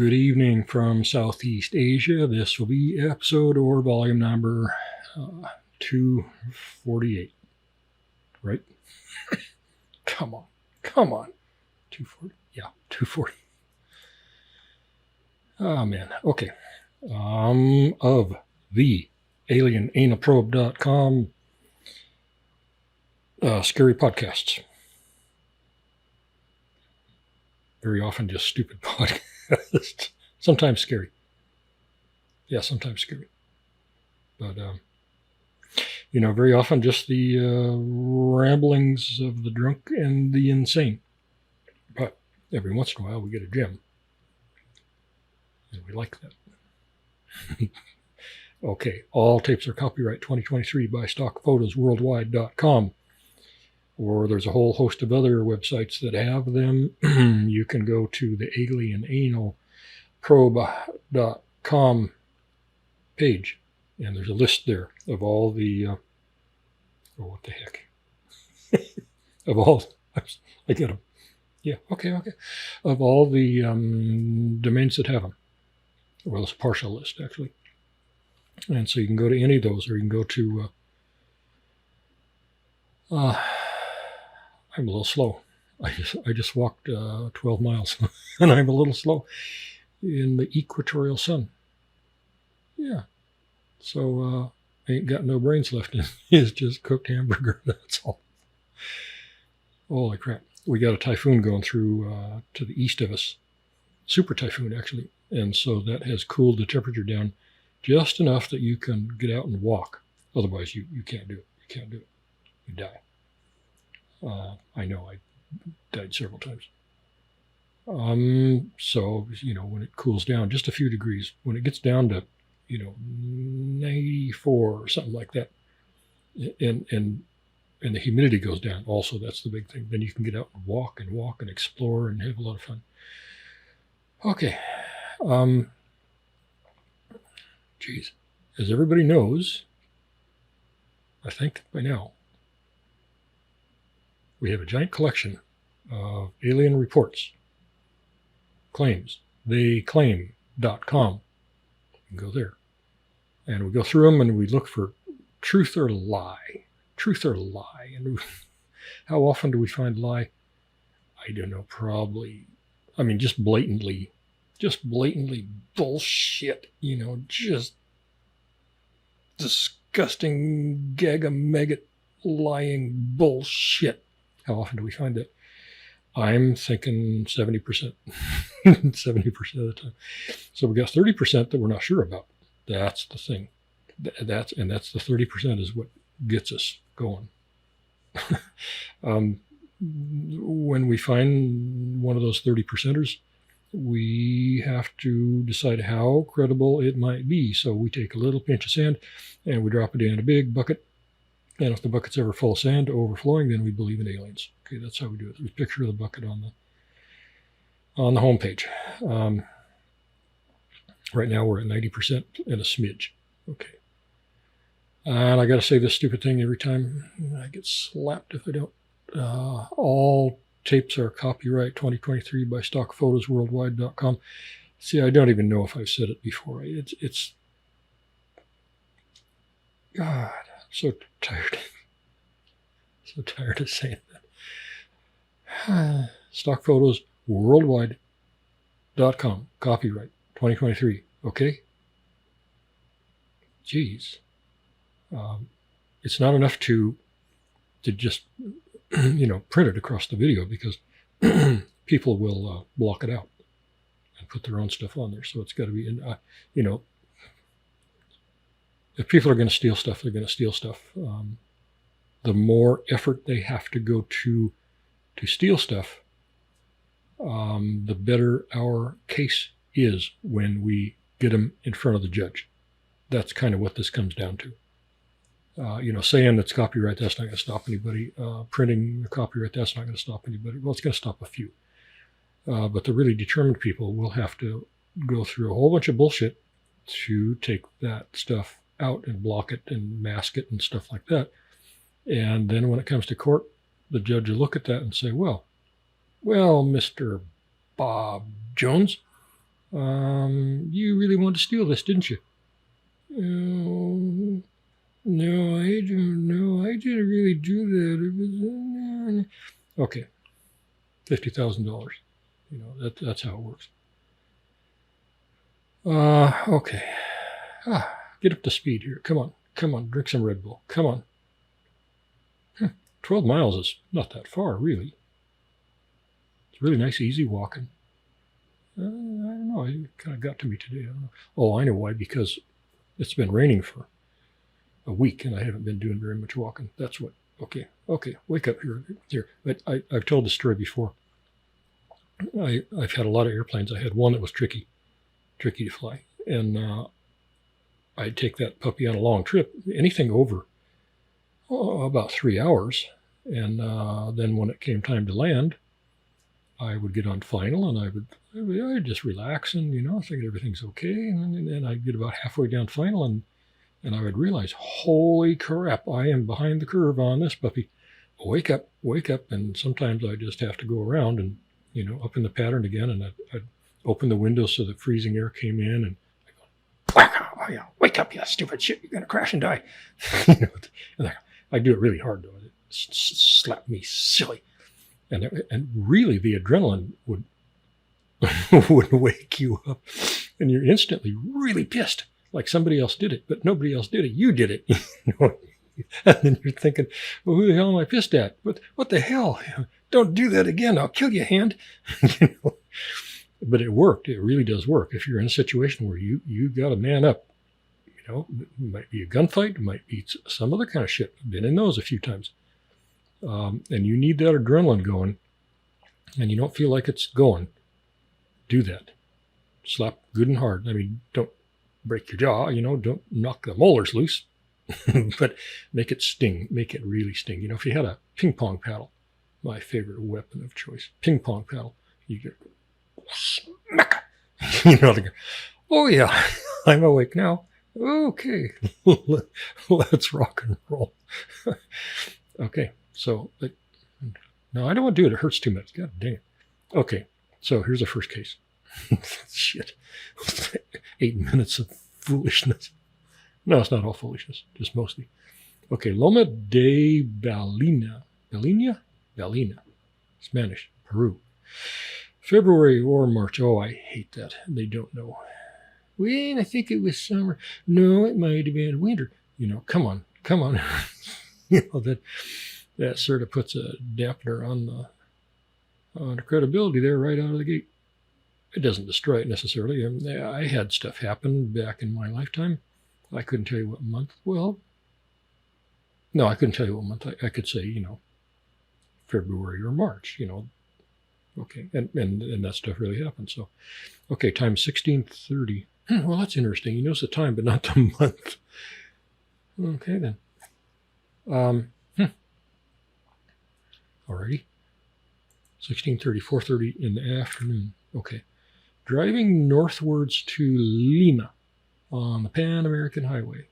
Good evening from Southeast Asia. This will be episode or volume number 248, right? Come on. 240. Yeah, 240. Oh, man. Okay. Of the alienanalprobe.com scary podcasts. Very often just stupid podcasts. Sometimes scary. Yeah, sometimes scary. But, very often just the ramblings of the drunk and the insane. But every once in a while we get a gem. And we like that. Okay, all tapes are copyright 2023 by stockphotosworldwide.com. Or there's a whole host of other websites that have them. You can go to the alienanalprobe.com page, and there's a list there of all the, what the heck? Of all, I get them. Yeah, okay. Of all the domains that have them. Well, it's a partial list, actually. And so you can go to any of those, or you can go to, I'm a little slow. I just walked 12 miles, and I'm a little slow in the equatorial sun. Yeah. So I ain't got no brains left. It's just cooked hamburger. That's all. Holy crap. We got a typhoon going through to the east of us. Super typhoon, actually. And so that has cooled the temperature down just enough that you can get out and walk. Otherwise, you can't do it. You can't do it. You die. I know I died several times. So, when it cools down just a few degrees, when it gets down to, 94 or something like that, and the humidity goes down also, that's the big thing. Then you can get out and walk and explore and have a lot of fun. Okay. Geez. As everybody knows, I think by now, we have a giant collection of alien reports, claims, theyclaim.com. You can go there. And we go through them and we look for truth or lie. And how often do we find lie? I don't know, probably, just blatantly bullshit, just disgusting, gag-a-maggot, lying bullshit. How often do we find that? I'm thinking 70%. 70% of the time. So we got 30% that we're not sure about. That's the thing. That's the 30% is what gets us going. When we find one of those 30%ers, we have to decide how credible it might be. So we take a little pinch of sand and we drop it in a big bucket. And if the bucket's ever full of sand overflowing, then we believe in aliens. Okay, that's how we do it. We picture the bucket on the homepage. Right now we're at 90% and a smidge. Okay. And I got to say this stupid thing every time. I get slapped if I don't. All tapes are copyright 2023 by stockphotosworldwide.com. See, I don't even know if I've said it before. It's God, I'm so tired. So tired of saying that. stockphotosworldwide.com, copyright 2023. Okay? Jeez. It's not enough to just, print it across the video because people will block it out and put their own stuff on there. So it's got to be, if people are going to steal stuff, they're going to steal stuff. The more effort they have to go to steal stuff, the better our case is when we get them in front of the judge. That's kind of what this comes down to. Saying it's copyright, that's not going to stop anybody. Printing the copyright, that's not going to stop anybody. Well, it's going to stop a few. But the really determined people will have to go through a whole bunch of bullshit to take that stuff out and block it and mask it and stuff like that. And then when it comes to court, the judge will look at that and say, well, Mr. Bob Jones, You really wanted to steal this, didn't you? No, I don't know. I didn't really do that. It was okay. $50,000. You know that's how it works. Okay. Get up to speed here. Come on. Drink some Red Bull. Come on. 12 miles is not that far, really. It's really nice, easy walking. I don't know. It kind of got to me today. I don't know. Oh, I know why. Because it's been raining for a week and I haven't been doing very much walking. That's what. Okay. Wake up here. But I've told the story before. I've had a lot of airplanes. I had one that was tricky to fly, and I'd take that puppy on a long trip, anything over about 3 hours, and then when it came time to land, I would get on final, and I'd just relax and think everything's okay, and then I'd get about halfway down final, and I would realize, holy crap, I am behind the curve on this puppy. Wake up, and sometimes I just have to go around and up in the pattern again, and I'd open the window so the freezing air came in, and I go, wake up, you stupid shit, you're going to crash and die. And I do it really hard, though. It slap me silly. And really, the adrenaline would wake you up, and you're instantly really pissed, like somebody else did it, but nobody else did it. You did it. And then you're thinking, well, who the hell am I pissed at? What the hell? Don't do that again. I'll kill you, hand. But it worked. It really does work. If you're in a situation where you got to man up, it might be a gunfight, it might be some other kind of shit. I've been in those a few times. And you need that adrenaline going, and you don't feel like it's going, do that. Slap good and hard. I mean, don't break your jaw, don't knock the molars loose, but make it sting. Make it really sting. If you had a ping pong paddle, my favorite weapon of choice, ping pong paddle, you get smack. Oh yeah, I'm awake now. Okay, let's rock and roll. Okay, so no, I don't want to do it. It hurts too much. God dang it. Okay, so here's the first case. Shit, 8 minutes of foolishness. No, it's not all foolishness, just mostly. Okay, Loma de Ballena, Spanish, Peru. February or March. Oh, I hate that. They don't know. Well, I think it was summer. No, it might have been winter. Come on. That sort of puts a dampener on the credibility there right out of the gate. It doesn't destroy it necessarily. I had stuff happen back in my lifetime. I couldn't tell you what month. Well, no, I couldn't tell you what month. I could say, February or March, Okay, and that stuff really happened. So, okay, time 1630. Well, that's interesting. He knows the time, but not the month. Okay, then. Alrighty. 1630, 4:30 in the afternoon. Okay. Driving northwards to Lima on the Pan American Highway.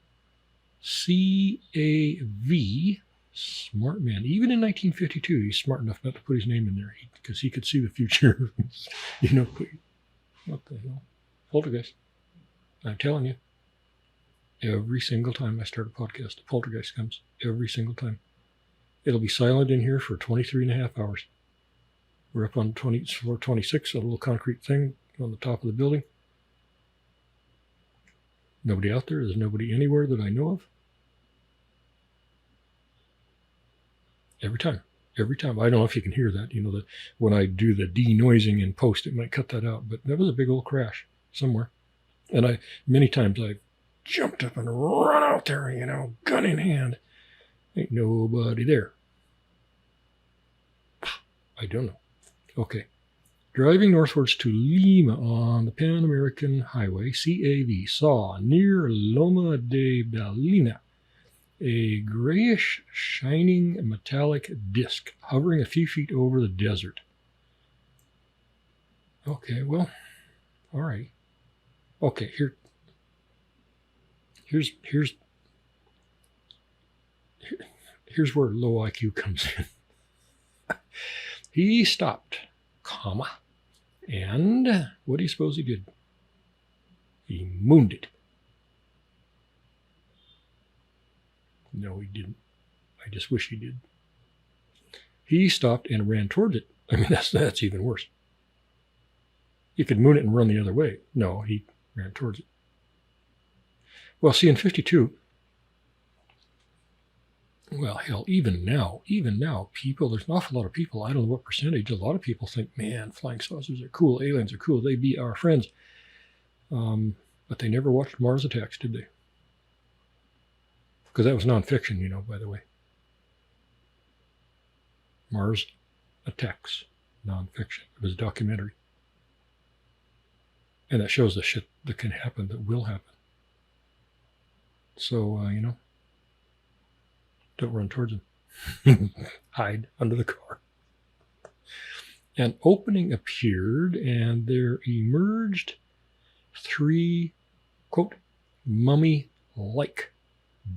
CAV, smart man. Even in 1952, he's smart enough not to put his name in there because he could see the future. What the hell? Poltergeist. I'm telling you, every single time I start a podcast, a poltergeist comes. Every single time. It'll be silent in here for 23 and a half hours. We're up on floor 26, a little concrete thing on the top of the building. Nobody out there. There's nobody anywhere that I know of. Every time. I don't know if you can hear that. That when I do the denoising in post, it might cut that out. But that was a big old crash somewhere. And many times I've jumped up and run out there, gun in hand. Ain't nobody there. I don't know. Okay. Driving northwards to Lima on the Pan American Highway, CAV, saw near Loma de Ballena a grayish, shining metallic disc hovering a few feet over the desert. Okay, well, all right. Okay, here's where low IQ comes in. He stopped, and what do you suppose he did? He mooned it. No, he didn't. I just wish he did. He stopped and ran towards it. I mean, that's even worse. You could moon it and run the other way. No, he ran towards it. Well, see, in 52, well, hell, even now, people, there's an awful lot of people, I don't know what percentage, a lot of people think, man, flying saucers are cool, aliens are cool, they be our friends. But they never watched Mars Attacks, did they? Because that was nonfiction, you know, by the way. Mars Attacks, nonfiction. It was a documentary. And that shows the shit that can happen, that will happen. So, you know, don't run towards them. Hide under the car. An opening appeared, and there emerged 3, quote, mummy-like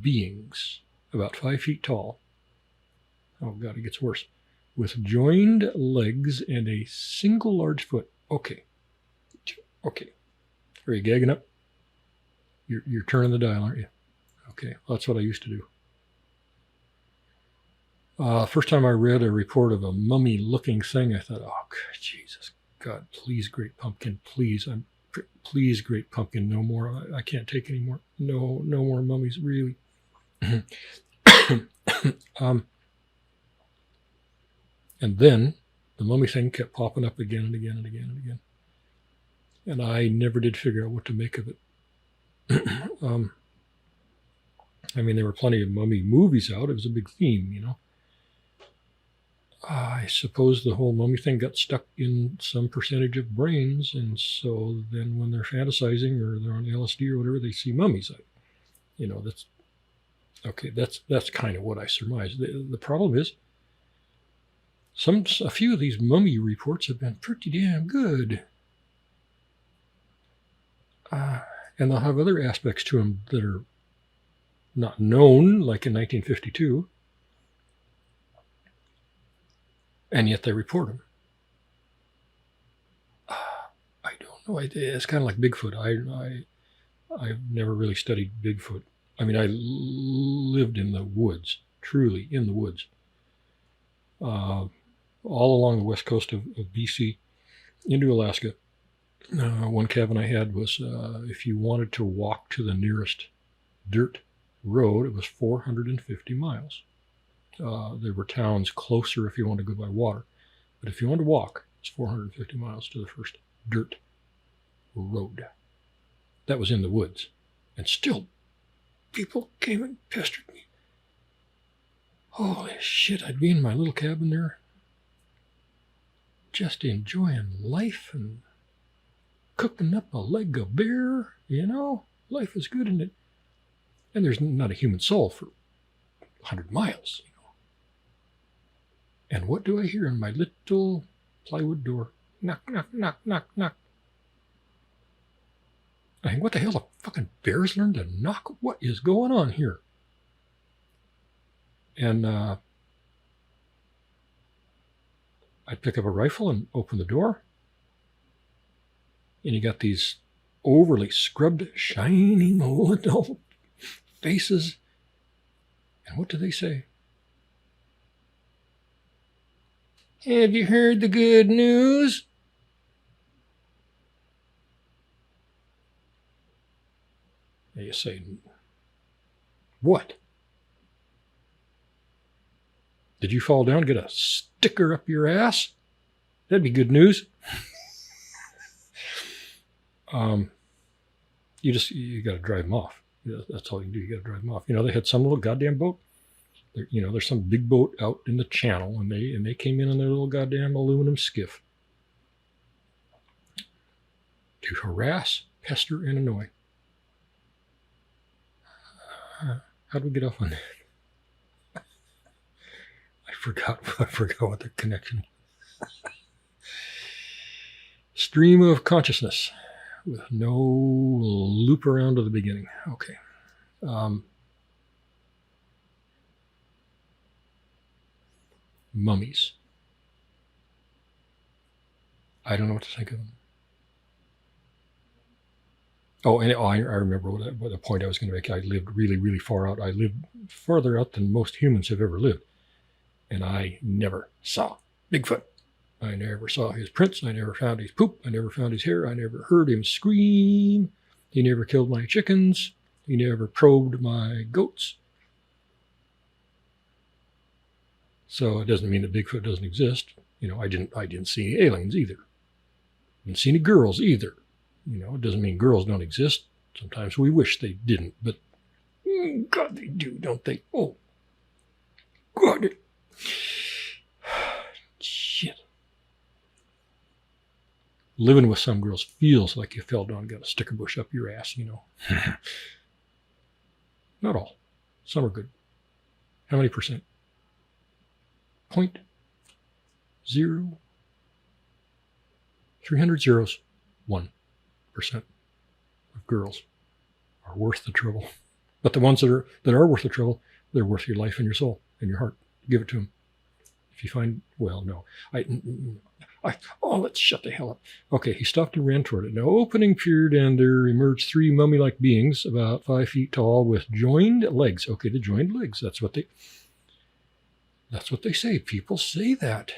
beings, about 5 feet tall. Oh, God, it gets worse. With joined legs and a single large foot. Okay. Are you gagging up? You're turning the dial, aren't you? Okay, well, that's what I used to do. First time I read a report of a mummy-looking thing, I thought, oh, God, Jesus, God, please, Great Pumpkin, please, please, Great Pumpkin, no more. I can't take any more. No more mummies, really. And then the mummy thing kept popping up again and again and again and again. And I never did figure out what to make of it. I mean, there were plenty of mummy movies out. It was a big theme, you know. I suppose the whole mummy thing got stuck in some percentage of brains, and so then when they're fantasizing or they're on LSD or whatever, they see mummies. You know, that's okay. That's kind of what I surmise. The problem is, a few of these mummy reports have been pretty damn good, and they'll have other aspects to them that are not known, like in 1952. And yet they report them. I don't know. It's kind of like Bigfoot. I've never really studied Bigfoot. I mean, I lived in the woods, truly in the woods, all along the west coast of BC into Alaska. One cabin I had was, if you wanted to walk to the nearest dirt road, it was 450 miles. There were towns closer if you wanted to go by water. But if you wanted to walk, it's 450 miles to the first dirt road. That was in the woods. And still, people came and pestered me. Holy shit, I'd be in my little cabin there, just enjoying life and cooking up a leg of beer, you know? Life is good, isn't it? And there's not a human soul for 100 miles. And what do I hear in my little plywood door? Knock, knock, knock, knock, knock. I think, what the hell? The fucking bears learned to knock? What is going on here? And I'd pick up a rifle and open the door. And you got these overly scrubbed, shining little faces. And what do they say? Have you heard the good news? And you say, what? Did you fall down and get a sticker up your ass? That'd be good news. You got to drive them off. That's all you do. You got to drive them off. You know, they had some little goddamn boat. There's some big boat out in the channel, and they came in their little goddamn aluminum skiff to harass, pester, and annoy. How do we get off on that? I forgot what the connection was. Stream of consciousness with no loop around to the beginning. Okay. Mummies. I don't know what to think of them. Oh, and I remember what the point I was going to make. I lived really, really far out. I lived farther out than most humans have ever lived. And I never saw Bigfoot. I never saw his prints. I never found his poop. I never found his hair. I never heard him scream. He never killed my chickens. He never probed my goats. So it doesn't mean that Bigfoot doesn't exist. I didn't see any aliens either. Didn't see any girls either. It doesn't mean girls don't exist. Sometimes we wish they didn't, but God, they do, don't they? Oh, God. Shit. Living with some girls feels like you fell down and got a sticker bush up your ass, Not all. Some are good. How many percent? 0.0. 300 zeros. 1% of girls are worth the trouble. But the ones that are worth the trouble, they're worth your life and your soul and your heart. Give it to them. If you find, well, no. Let's shut the hell up. Okay, he stopped and ran toward it. Now, opening appeared, and there emerged 3 mummy-like beings, about 5 feet tall, with joined legs. Okay, the joined legs. That's what they say. People say that.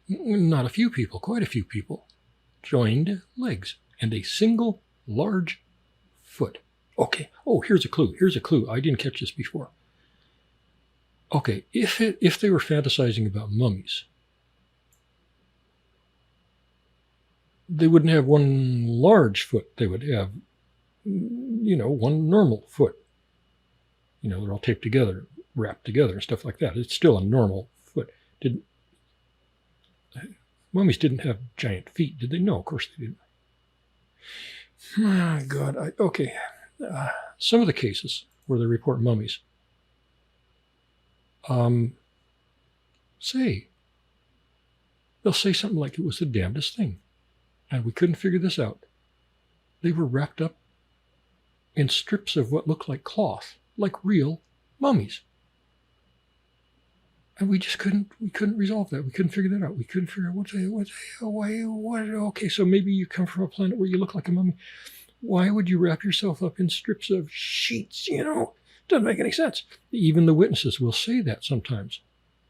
Not a few people, quite a few people. Joined legs and a single large foot. Okay. Oh, here's a clue. I didn't catch this before. Okay, if they were fantasizing about mummies, they wouldn't have one large foot. They would have, one normal foot. They're all taped together, wrapped together, and stuff like that. It's still a normal foot. Mummies didn't have giant feet, did they? No, of course they didn't. My God. Okay. Some of the cases where they report mummies, they'll say something like it was the damnedest thing, and we couldn't figure this out. They were wrapped up in strips of what looked like cloth, like real mummies. And we couldn't resolve that. We couldn't figure that out. We couldn't figure out what. Okay, so maybe you come from a planet where you look like a mummy. Why would you wrap yourself up in strips of sheets? Doesn't make any sense. Even the witnesses will say that sometimes.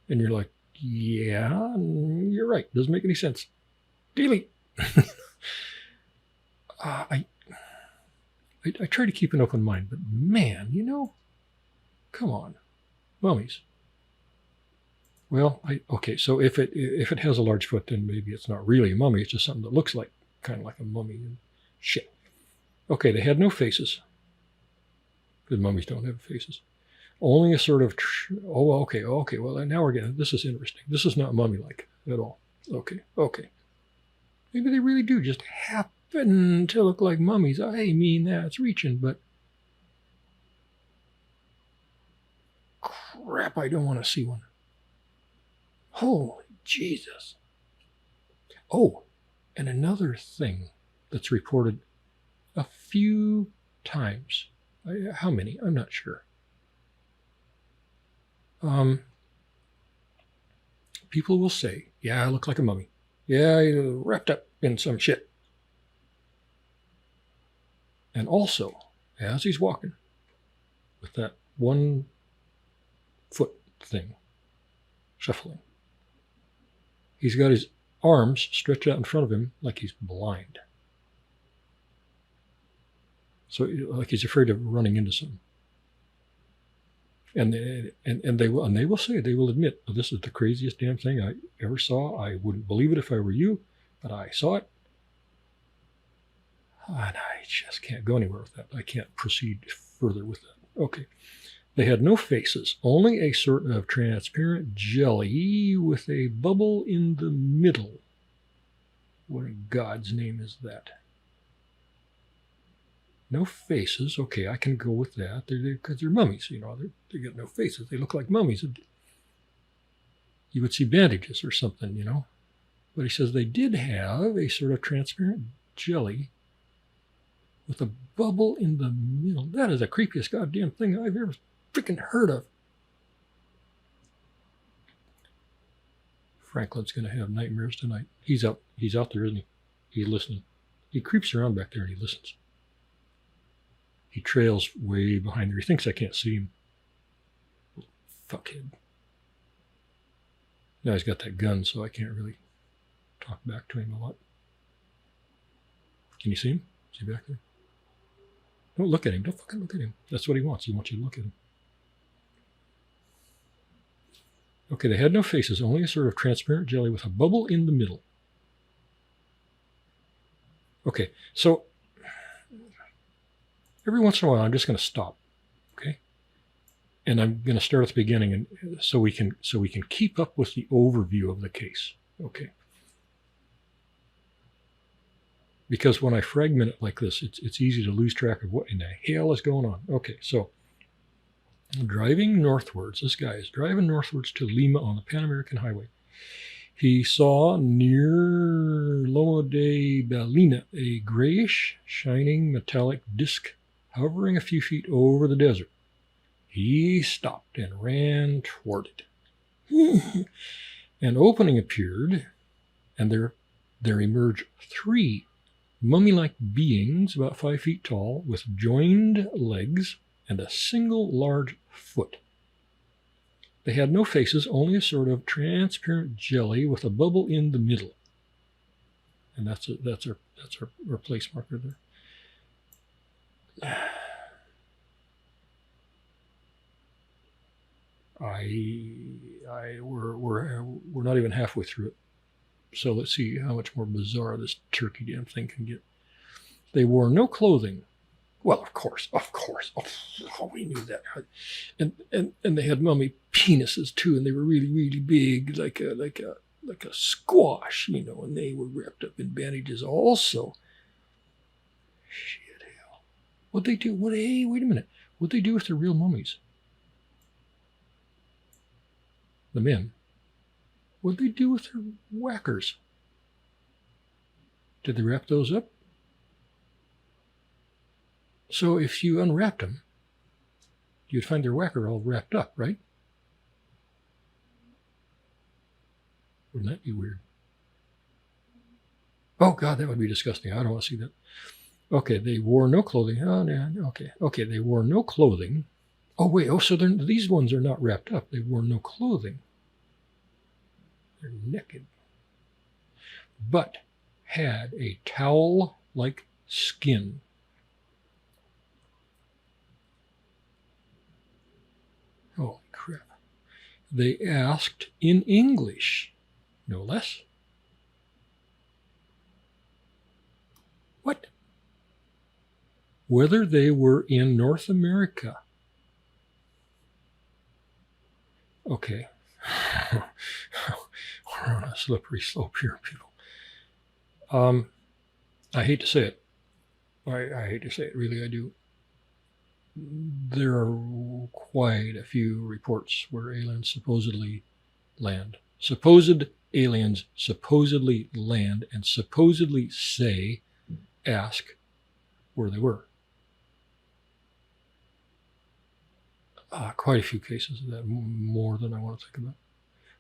And you're like, yeah, you're right. Doesn't make any sense. Delete. I try to keep an open mind, but man, come on. Mummies. Well, okay, so if it has a large foot, then maybe it's not really a mummy. It's just something that looks kind of like a mummy and shit. Okay, they had no faces, because mummies don't have faces. Only a sort of, okay. Well, now this is interesting. This is not mummy-like at all. Okay. Maybe they really do just happen to look like mummies. I mean, that's reaching, but crap, I don't want to see one. Holy Jesus. Oh, and another thing that's reported a few times. How many? I'm not sure. People will say, yeah, I look like a mummy. Yeah, I wrapped up in some shit. And also, as he's walking with that 1 foot thing, shuffling, he's got his arms stretched out in front of him like he's blind. So like he's afraid of running into something. And they will say, they will admit, this is the craziest damn thing I ever saw. I wouldn't believe it if I were you, but I saw it. And I just can't go anywhere with that. I can't proceed further with that. Okay. They had no faces, only a sort of transparent jelly with a bubble in the middle. What in God's name is that? No faces. Okay, I can go with that. Because they're mummies, they got no faces. They look like mummies. You would see bandages or something, But he says they did have a sort of transparent jelly with a bubble in the middle. That is the creepiest goddamn thing I've ever freaking heard of. Franklin's going to have nightmares tonight. He's out there, isn't he? He's listening. He creeps around back there and he listens. He trails way behind there. He thinks I can't see him. Fuckhead. Now he's got that gun, so I can't really talk back to him a lot. Can you see him? Is he back there? Don't look at him. Don't fucking look at him. That's what he wants. He wants you to look at him. Okay, they had no faces, only a sort of transparent jelly with a bubble in the middle. Okay, so every once in a while, I'm just going to stop, okay? And I'm going to start at the beginning, and so we can keep up with the overview of the case, okay? Because when I fragment it like this, it's easy to lose track of what in the hell is going on. Okay, so driving northwards, this guy is driving northwards to Lima on the Pan American Highway. He saw near Lomo de Ballena a grayish, shining metallic disc hovering a few feet over the desert. He stopped and ran toward it. An opening appeared, and there emerged 3 mummy-like beings about 5 feet tall with joined legs and a single large foot. They had no faces, only a sort of transparent jelly with a bubble in the middle. And that's our place marker there. We're not even halfway through it. So let's see how much more bizarre this turkey damn thing can get. They wore no clothing. Well, of course. Oh, we knew that. And they had mummy penises too, and they were really, really big, like a squash, and they were wrapped up in bandages also. Shit, hell. What'd they do? Hey, wait a minute. What'd they do with the real mummies? The men. What'd they do with their whackers? Did they wrap those up? So if you unwrapped them, you'd find their whacker all wrapped up, right? Wouldn't that be weird? Oh, God, that would be disgusting. I don't want to see that. Okay, they wore no clothing. Oh, yeah, okay, they wore no clothing. Oh, wait, so these ones are not wrapped up. They wore no clothing. They're naked. But had a towel-like skin. Holy crap. They asked in English, no less. What? Whether they were in North America. Okay. We're on a slippery slope here, people. I hate to say it. I hate to say it, really, I do. There are quite a few reports where aliens supposedly land. Supposed aliens supposedly land and supposedly ask where they were. Quite a few cases of that, more than I want to think about.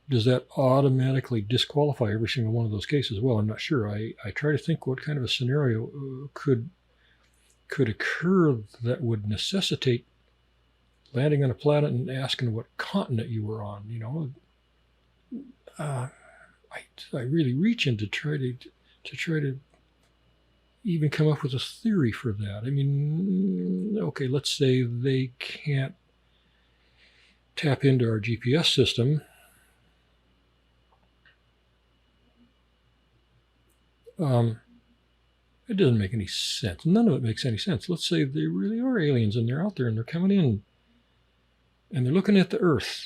Does that automatically disqualify every single one of those cases? Well, I'm not sure. I try to think what kind of a scenario could occur that would necessitate landing on a planet and asking what continent you were on. I really reach in to try to even come up with a theory for that. I mean, okay, let's say they can't tap into our GPS system. It doesn't make any sense. None of it makes any sense. Let's say they really are aliens and they're out there and they're coming in and they're looking at the Earth.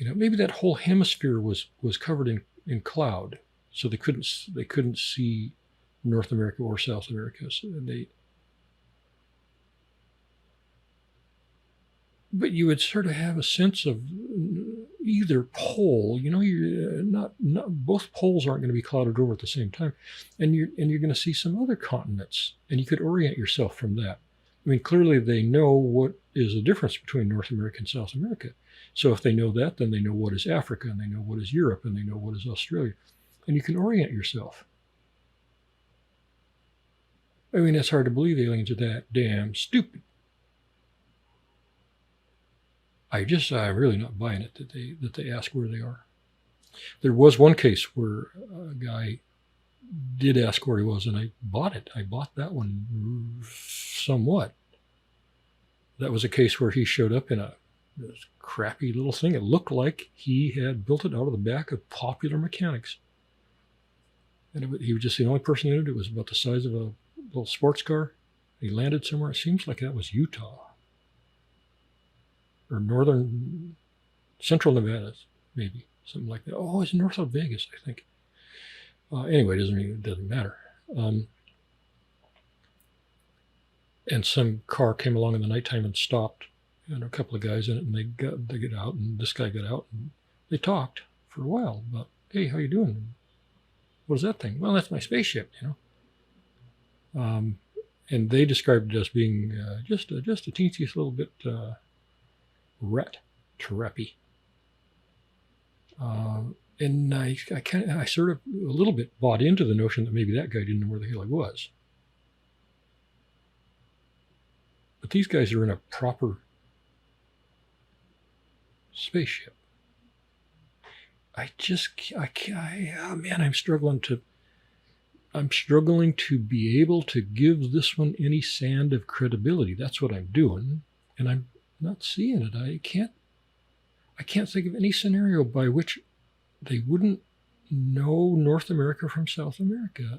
Maybe that whole hemisphere was covered in cloud, so they couldn't see North America or South America. But you would sort of have a sense of either pole. You're not both poles aren't going to be clouded over at the same time, and you're going to see some other continents, and you could orient yourself from that. I mean, clearly they know what is the difference between North America and South America. So if they know that, then they know what is Africa, and they know what is Europe, and they know what is Australia, and you can orient yourself. I mean, it's hard to believe aliens are that damn stupid. I'm really not buying it that they ask where they are. There was one case where a guy did ask where he was, and I bought it. I bought that one somewhat. That was a case where he showed up in this crappy little thing. It looked like he had built it out of the back of Popular Mechanics. And he was just the only person in it. It was about the size of a little sports car. He landed somewhere. It seems like that was Utah or central Nevada, maybe something like that. Oh, it's north of Vegas, I think. Anyway, it doesn't matter. And some car came along in the nighttime and stopped, and a couple of guys in it, and they get out, and this guy got out, and they talked for a while about, hey, how you doing? What is that thing? Well, that's my spaceship, and they described it as being just a teensy little bit rat trappy. And I sort of a little bit bought into the notion that maybe that guy didn't know where the hell he was. But these guys are in a proper spaceship. Man, I'm struggling to be able to give this one any sand of credibility. That's what I'm doing, and I'm not seeing it. I can't think of any scenario by which they wouldn't know North America from South America.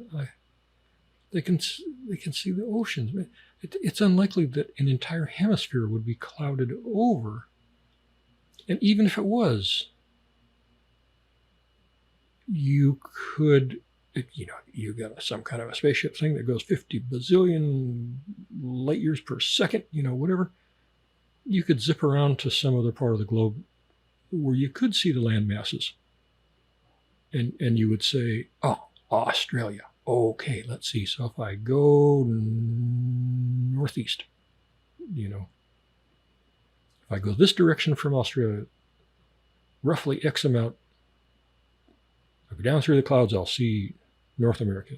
They can see the oceans. It's unlikely that an entire hemisphere would be clouded over. And even if it was, you could, you got some kind of a spaceship thing that goes 50 bazillion light years per second, whatever. You could zip around to some other part of the globe where you could see the land masses. And you would say, oh, Australia. Okay, let's see. So if I go northeast, if I go this direction from Australia, roughly X amount, I go down through the clouds, I'll see North America,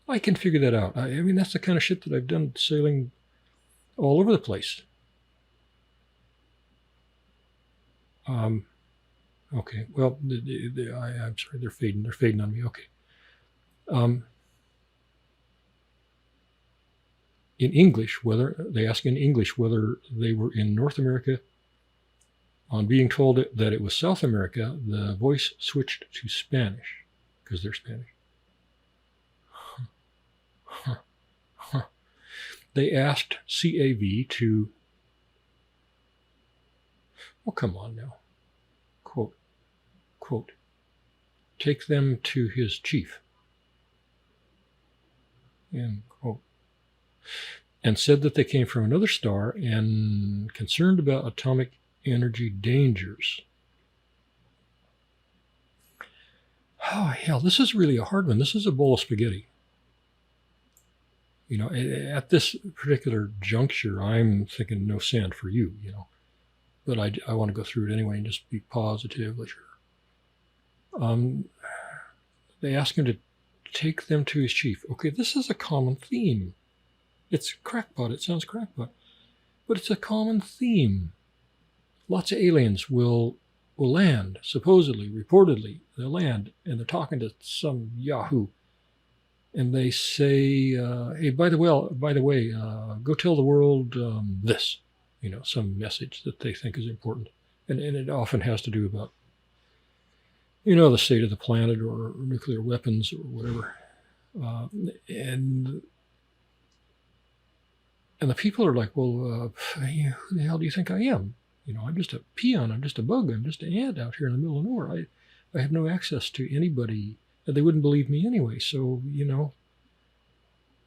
I can figure that out. I mean, that's the kind of shit that I've done sailing all over the place. Okay, well, I'm sorry, they're fading. They're fading on me. Okay. In English, they ask in English whether they were in North America. On being told that it was South America, the voice switched to Spanish because they're Spanish. They asked CAV to, oh, come on now. Quote, take them to his chief, end quote, and said that they came from another star and concerned about atomic energy dangers. Oh, hell, this is really a hard one. This is a bowl of spaghetti. At this particular juncture, I'm thinking no sand for you, but I want to go through it anyway and just be positively sure. They ask him to take them to his chief. Okay, this is a common theme. It's crackpot. It sounds crackpot, but it's a common theme. Lots of aliens will land, supposedly, reportedly, they'll land, and they're talking to some yahoo, and they say, "Hey, by the way, go tell the world this," some message that they think is important, and it often has to do about, the state of the planet or nuclear weapons or whatever, and the people are like, well, who the hell do you think I am? I'm just a peon. I'm just a bug. I'm just an ant out here in the middle of nowhere. I have no access to anybody. They wouldn't believe me anyway. So,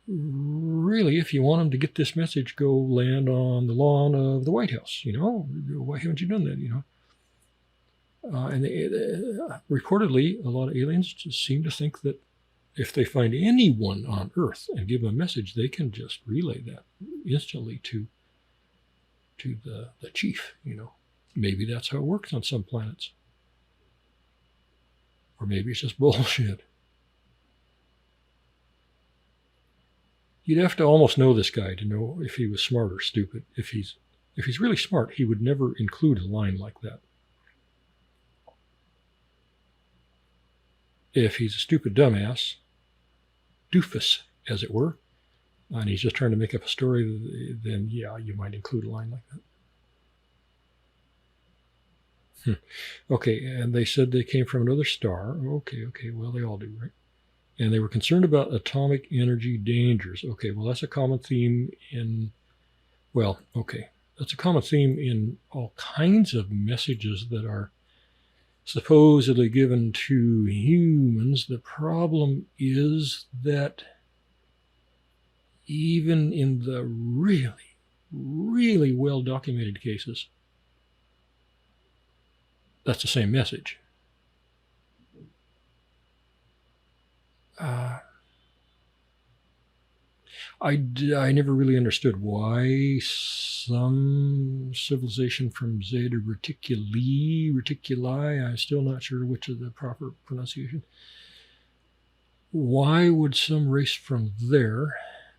really, if you want them to get this message, go land on the lawn of the White House. Why haven't you done that? And reportedly, a lot of aliens just seem to think that if they find anyone on Earth and give them a message, they can just relay that instantly to the chief. Maybe that's how it works on some planets, or maybe it's just bullshit. you'd have to almost know this guy to know if he was smart or stupid. If he's really smart, he would never include a line like that. If he's a stupid dumbass, doofus, as it were, and he's just trying to make up a story, then yeah, you might include a line like that. Okay, and they said they came from another star. Okay, well, they all do, right? And they were concerned about atomic energy dangers. Okay, well, that's a common theme in, that's a common theme in all kinds of messages that are supposedly given to humans. The problem is that even in the really, really well-documented cases, that's the same message. I never really understood why some civilization from Zeta Reticuli, I'm still not sure which is the proper pronunciation, why would some race from there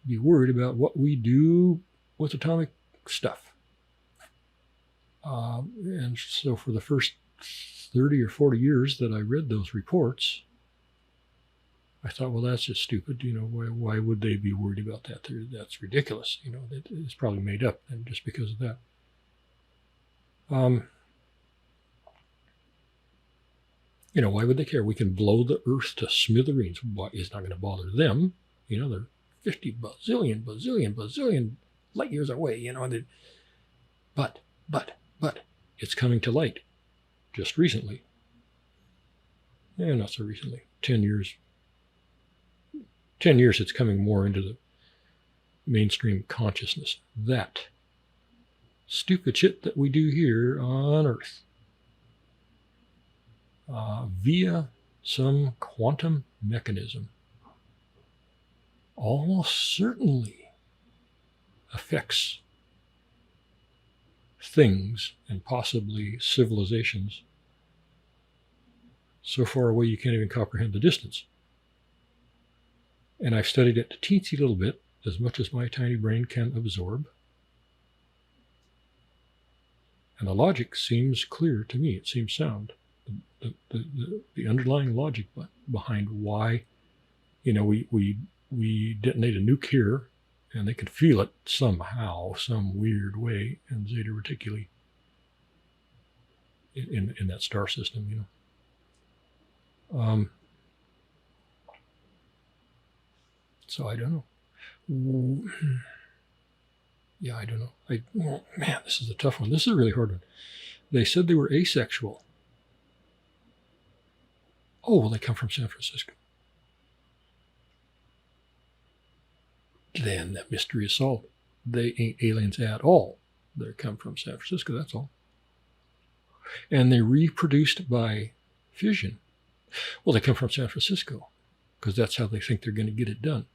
be worried about what we do with atomic stuff? And so for the first 30 or 40 years that I read those reports, I thought, well, that's just stupid. Why would they be worried about that? That's ridiculous. It's probably made up, and just because of that. Why would they care? We can blow the Earth to smithereens. It's not going to bother them. They're 50 bazillion light years away. But it's coming to light just recently. Yeah, not so recently. 10 years. 10 years it's coming more into the mainstream consciousness. That stupid shit that we do here on Earth, via some quantum mechanism, almost certainly affects things and possibly civilizations so far away you can't even comprehend the distance. And I've studied it a teensy little bit, as much as my tiny brain can absorb. And the logic seems clear to me. It seems sound. The underlying logic behind why, we detonate a nuke here, and they can feel it somehow, some weird way in Zeta Reticuli, in that star system, So I don't know. Yeah, I don't know. Man, this is a tough one. This is a really hard one. They said they were asexual. Oh, well, they come from San Francisco. Then that mystery is solved. They ain't aliens at all. They come from San Francisco, that's all. And they reproduced by fission. Well, they come from San Francisco, because that's how they think they're going to get it done.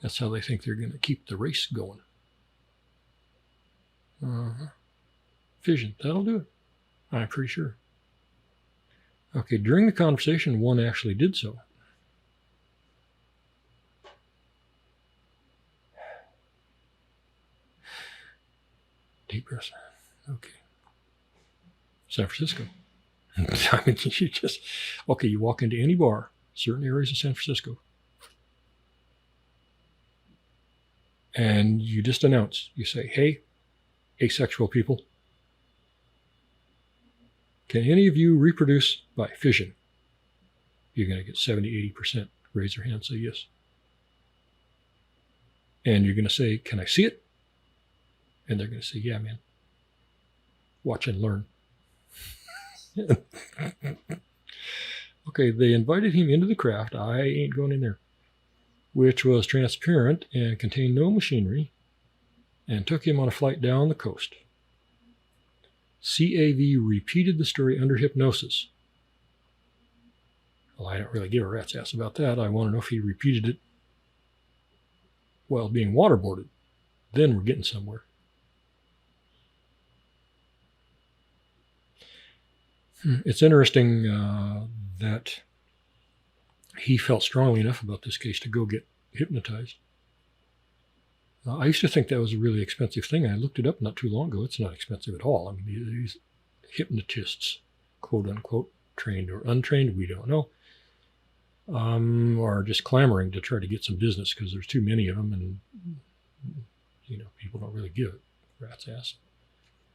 That's how they think they're going to keep the race going. Fission, that'll do it. I'm pretty sure. Okay, during the conversation, one actually did so. Deep breath. Okay. San Francisco. I mean, you walk into any bar, certain areas of San Francisco, and you just announce, you say, hey, asexual people, can any of you reproduce by fission? You're going to get 70, 80% raise their hand, say yes. And you're going to say, can I see it? And they're going to say, yeah, man. Watch and learn. Okay, they invited him into the craft. I ain't going in there. Which was transparent and contained no machinery, and took him on a flight down the coast. CAV repeated the story under hypnosis. Well, I don't really give a rat's ass about that. I want to know if he repeated it while being waterboarded. Then we're getting somewhere. It's interesting that he felt strongly enough about this case to go get hypnotized. I used to think that was a really expensive thing. I looked it up not too long ago. It's not expensive at all. I mean, these hypnotists, quote unquote, trained or untrained, we don't know, are just clamoring to try to get some business because there's too many of them, and people don't really give it rat's ass.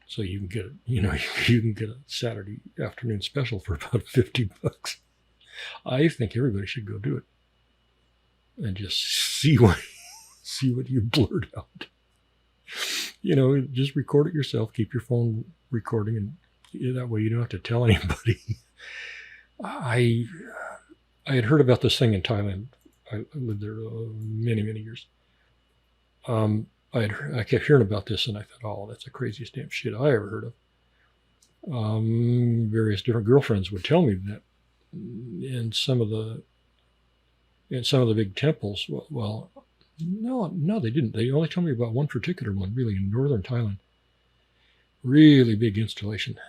So you can get it, you can get a Saturday afternoon special for about $50. I think everybody should go do it and just see what you blurt out. Just record it yourself. Keep your phone recording, and that way you don't have to tell anybody. I had heard about this thing in Thailand. I lived there many, many years. I kept hearing about this, and I thought, oh, that's the craziest damn shit I ever heard of. Various different girlfriends would tell me that in some of the big temples. Well, no, they didn't. They only told me about one particular one, really, in northern Thailand. Really big installation,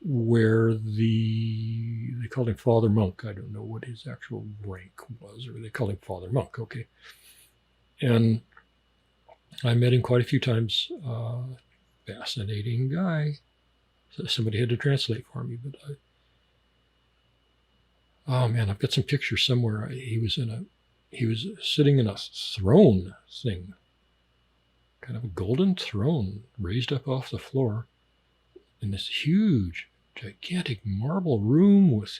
where they called him Father Monk. I don't know what his actual rank was, or they called him Father Monk. Okay. And I met him quite a few times. Fascinating guy. So somebody had to translate for me, but oh man, I've got some pictures somewhere. He was sitting in a throne thing, kind of a golden throne raised up off the floor in this huge, gigantic marble room with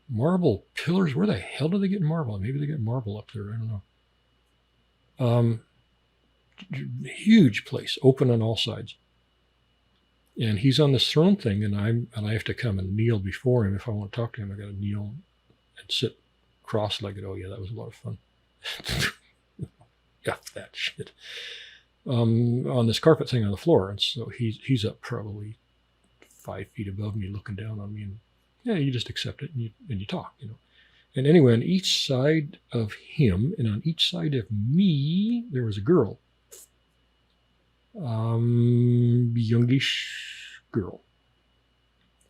marble pillars. Where the hell do they get marble? Maybe they get marble up there. I don't know. Huge place, open on all sides. And he's on this throne thing, and I have to come and kneel before him. If I want to talk to him, I got to kneel and sit cross-legged. Oh yeah, that was a lot of fun. F that shit. On this carpet thing on the floor, and so he's up probably 5 feet above me, looking down on me, and yeah, you just accept it and you talk, And anyway, on each side of him and on each side of me, there was a girl. Youngish girl.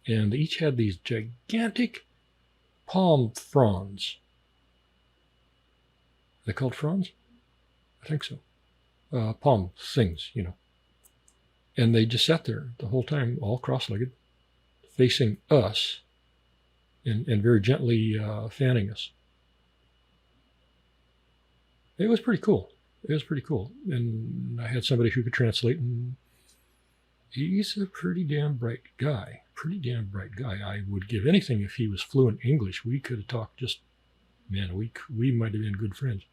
And they each had these gigantic palm fronds. Are they called fronds? I think so. Palm things, And they just sat there the whole time, all cross-legged, facing us, and very gently fanning us. It was pretty cool. And I had somebody who could translate, and he's a pretty damn bright guy. I would give anything if he was fluent English. We could have talked we might have been good friends.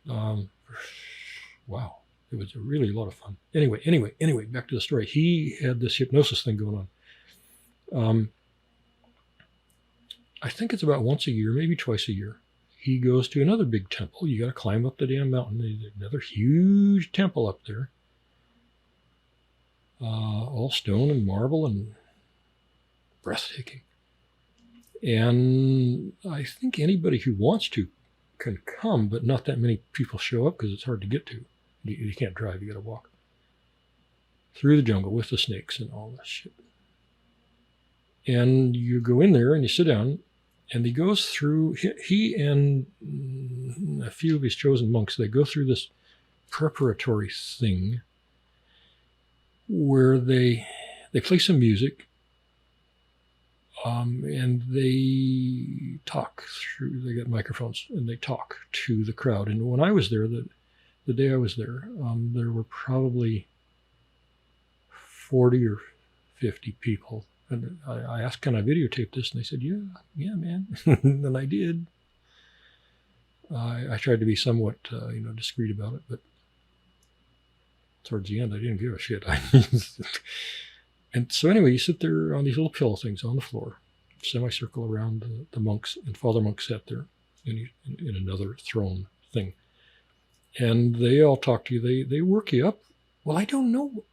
Wow. It was really a lot of fun. Anyway, back to the story. He had this hypnosis thing going on. I think it's about once a year, maybe twice a year. He goes to another big temple. You got to climb up the damn mountain. There's another huge temple up there. All stone and marble and breathtaking. And I think anybody who wants to can come, but not that many people show up because it's hard to get to. You can't drive, you got to walk through the jungle with the snakes and all this shit. And you go in there and you sit down, and he goes through, he and a few of his chosen monks, they go through this preparatory thing where they play some music, and they talk through, they got microphones, and they talk to the crowd. And when I was there, the day I was there, there were probably 40 or 50 people. And I asked, can I videotape this? And they said, yeah, man. And I did. I tried to be somewhat, discreet about it, but towards the end, I didn't give a shit. And so anyway, you sit there on these little pillow things on the floor, semicircle around the monks, and Father Monk sat there in another throne thing. And they all talk to you. They work you up. Well, I don't know.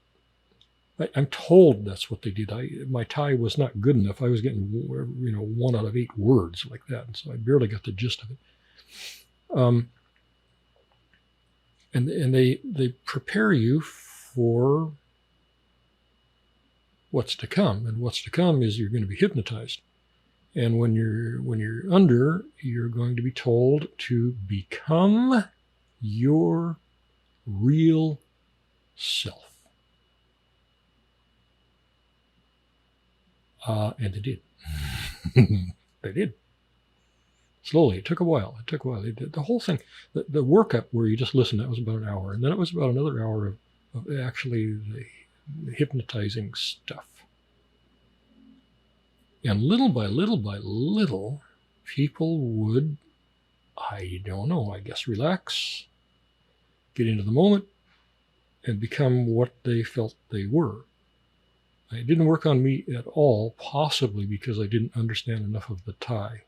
I'm told that's what they did. My Thai was not good enough. I was getting, 1 out of 8 words like that, and so I barely got the gist of it. And they prepare you for what's to come, and what's to come is you're going to be hypnotized, And when you're under, you're going to be told to become your real self. And they did. They did. Slowly. It took a while. They did the whole thing. The workup where you just listen, that was about an hour. And then it was about another hour of actually the hypnotizing stuff. And little by little, people would, I don't know, I guess relax, get into the moment, and become what they felt they were. It didn't work on me at all, possibly because I didn't understand enough of the Thai.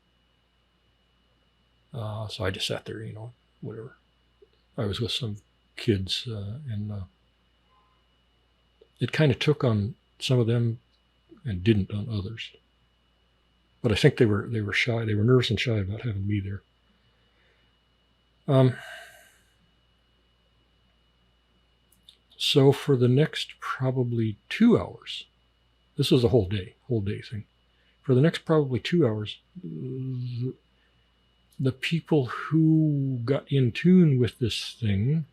So I just sat there, whatever. I was with some kids, and it kind of took on some of them and didn't on others. But I think they were shy. They were nervous and shy about having me there. So for the next probably 2 hours, this was a whole day thing. For the next probably 2 hours, the people who got in tune with this thing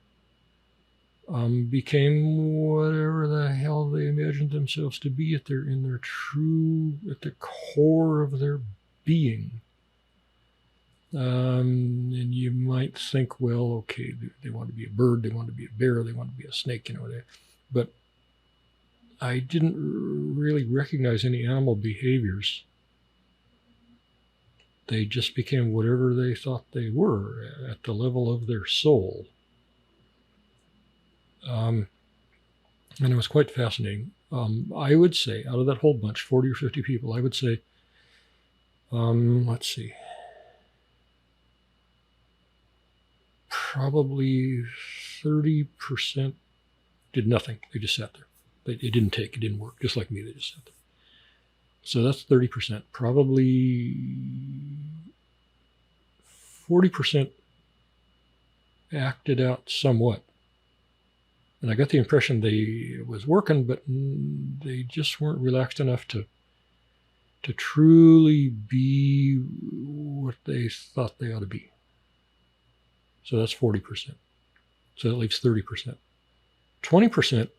became whatever the hell they imagined themselves to be at the core of their being. And you might think, well, okay, they want to be a bird, they want to be a bear, they want to be a snake, but I didn't really recognize any animal behaviors. They just became whatever they thought they were at the level of their soul. And it was quite fascinating. I would say, out of that whole bunch, 40 or 50 people, I would say, let's see, probably 30% did nothing. They just sat there. It didn't work, just like me, they just sat there. So that's 30%. Probably 40% acted out somewhat. And I got the impression it was working, but they just weren't relaxed enough to truly be what they thought they ought to be. So that's 40%. So that leaves 30%. 20%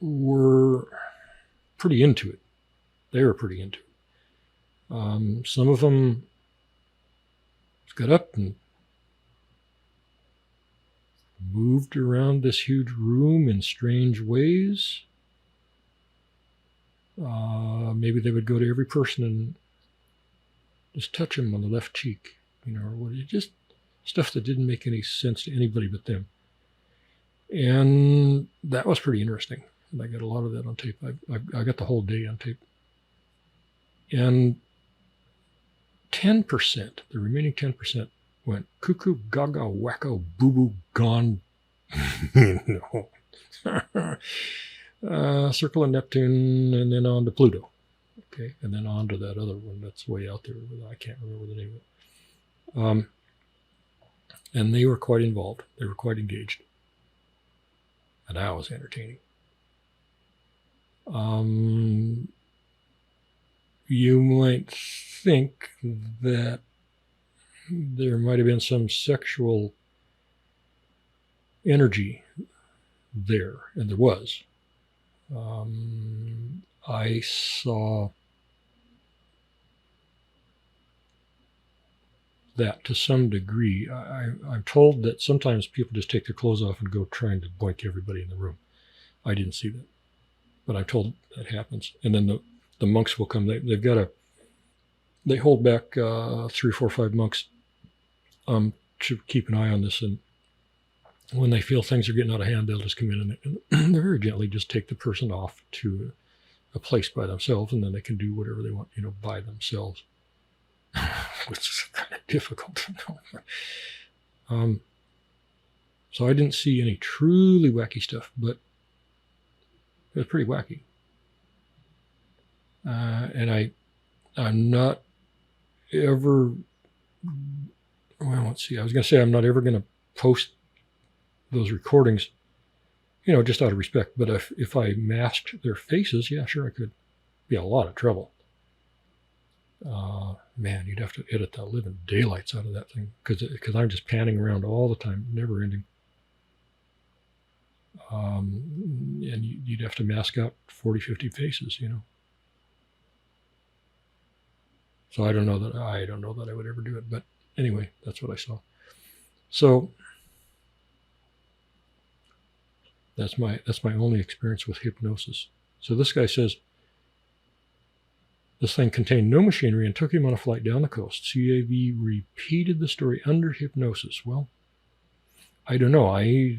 were pretty into it. They were pretty into it. Some of them got up and moved around this huge room in strange ways. Maybe they would go to every person and just touch them on the left cheek, or what? Just stuff that didn't make any sense to anybody but them. And that was pretty interesting. And I got a lot of that on tape. I got the whole day on tape. And 10%, the remaining 10%, went cuckoo, gaga, wacko, boo-boo, gone. Circle of Neptune, and then on to Pluto. Okay, and then on to that other one that's way out there. I can't remember the name of it. And they were quite involved. They were quite engaged. And that was entertaining. You might think that there might have been some sexual energy there, and there was. I saw that to some degree. I'm told that sometimes people just take their clothes off and go trying to boink everybody in the room. I didn't see that, but I'm told that happens. And then the monks will come. They hold back 3, 4, 5 monks to keep an eye on this. And when they feel things are getting out of hand, they'll just come in and they very gently just take the person off to a place by themselves, and then they can do whatever they want, by themselves, which is kind of difficult. So I didn't see any truly wacky stuff, but it was pretty wacky. And I'm not ever, well, let's see, I was going to say I'm not ever going to post those recordings, just out of respect. But if I masked their faces, yeah, sure, I could. Be a lot of trouble. Man, you'd have to edit the living daylights out of that thing because I'm just panning around all the time, never ending. And you'd have to mask out 40, 50 faces, So I don't know that I would ever do it, but anyway, that's what I saw. So that's my only experience with hypnosis. So this guy says this thing contained no machinery and took him on a flight down the coast. CAV repeated the story under hypnosis. Well, I don't know. I